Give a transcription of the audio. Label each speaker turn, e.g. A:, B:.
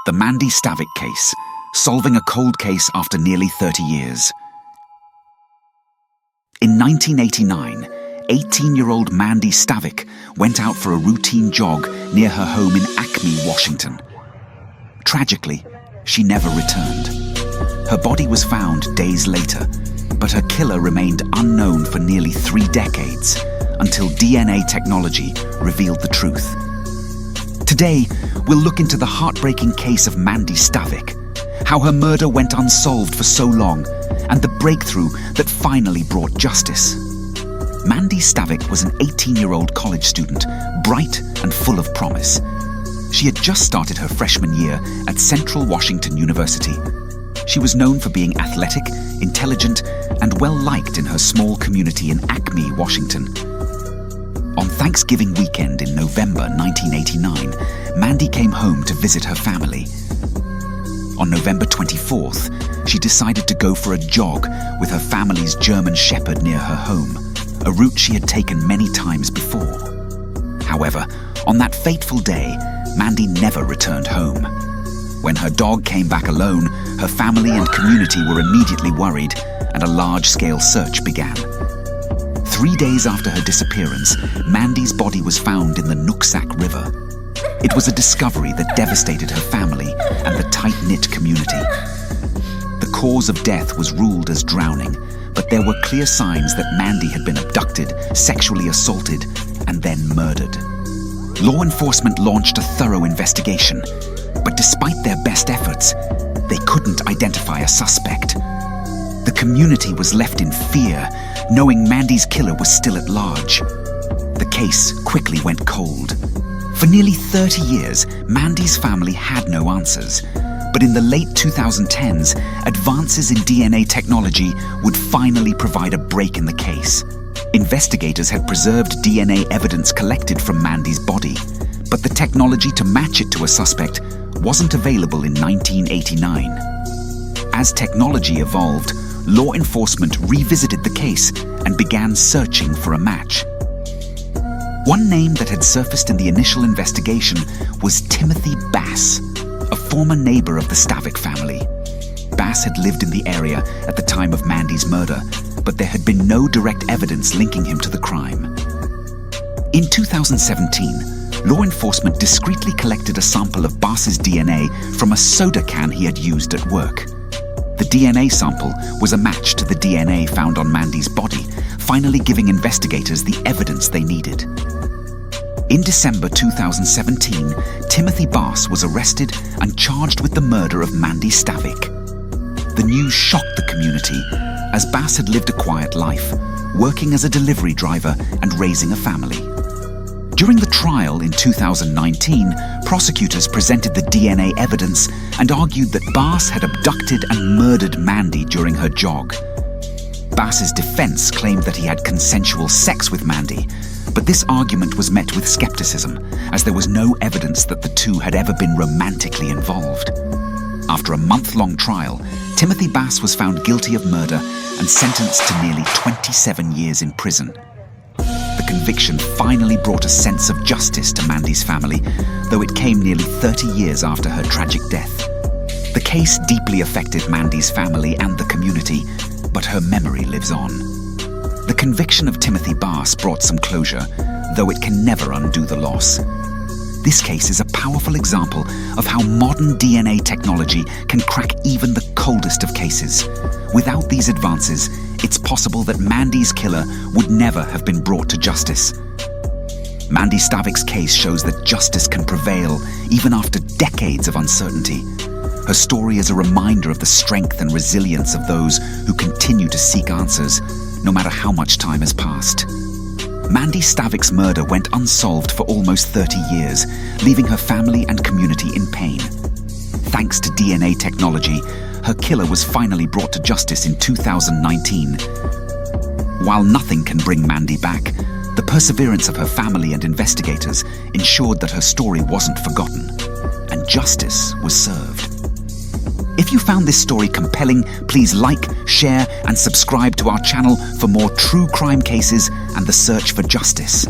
A: The Mandy Stavik case, solving a cold case after nearly 30 years. In 1989, 18-year-old Mandy Stavik went out for a routine jog near her home in Acme, Washington. Tragically, she never returned. Her body was found days later, but her killer remained unknown for nearly 3 decades, until DNA technology revealed the truth. Today, we'll look into the heartbreaking case of Mandy Stavik, how her murder went unsolved for so long, and the breakthrough that finally brought justice. Mandy Stavik was an 18-year-old college student, bright and full of promise. She had just started her freshman year at Central Washington University. She was known for being athletic, intelligent, and well-liked in her small community in Acme, Washington. On Thanksgiving weekend in November 1989, Mandy came home to visit her family. On November 24th, she decided to go for a jog with her family's German Shepherd near her home, a route she had taken many times before. However, on that fateful day, Mandy never returned home. When her dog came back alone, her family and community were immediately worried, and a large-scale search began. 3 days after her disappearance, Mandy's body was found in the Nooksack River. It was a discovery that devastated her family and the tight-knit community. The cause of death was ruled as drowning, but there were clear signs that Mandy had been abducted, sexually assaulted, and then murdered. Law enforcement launched a thorough investigation, but despite their best efforts, they couldn't identify a suspect. The community was left in fear, knowing Mandy's killer was still at large. The case quickly went cold. For nearly 30 years, Mandy's family had no answers. But in the late 2010s, advances in DNA technology would finally provide a break in the case. Investigators had preserved DNA evidence collected from Mandy's body, but the technology to match it to a suspect wasn't available in 1989. As technology evolved, law enforcement revisited the case and began searching for a match. One name that had surfaced in the initial investigation was Timothy Bass, a former neighbor of the Stavik family. Bass had lived in the area at the time of Mandy's murder, but there had been no direct evidence linking him to the crime. In 2017, law enforcement discreetly collected a sample of Bass's DNA from a soda can he had used at work. The DNA sample was a match to the DNA found on Mandy's body, finally giving investigators the evidence they needed. In December 2017, Timothy Bass was arrested and charged with the murder of Mandy Stavik. The news shocked the community, as Bass had lived a quiet life, working as a delivery driver and raising a family. During the trial in 2019, prosecutors presented the DNA evidence and argued that Bass had abducted and murdered Mandy during her jog. Bass's defense claimed that he had consensual sex with Mandy, but this argument was met with skepticism, as there was no evidence that the two had ever been romantically involved. After a month-long trial, Timothy Bass was found guilty of murder and sentenced to nearly 27 years in prison. The conviction finally brought a sense of justice to Mandy's family, though it came nearly 30 years after her tragic death. The case deeply affected Mandy's family and the community, but her memory lives on. The conviction of Timothy Bass brought some closure, though it can never undo the loss. This case is a powerful example of how modern DNA technology can crack even the coldest of cases. Without these advances, it's possible that Mandy's killer would never have been brought to justice. Mandy Stavik's case shows that justice can prevail even after decades of uncertainty. Her story is a reminder of the strength and resilience of those who continue to seek answers, no matter how much time has passed. Mandy Stavik's murder went unsolved for almost 30 years, leaving her family and community in pain. Thanks to DNA technology, her killer was finally brought to justice in 2019. While nothing can bring Mandy back, the perseverance of her family and investigators ensured that her story wasn't forgotten, and justice was served. If you found this story compelling, please like, share, and subscribe to our channel for more true crime cases and the search for justice.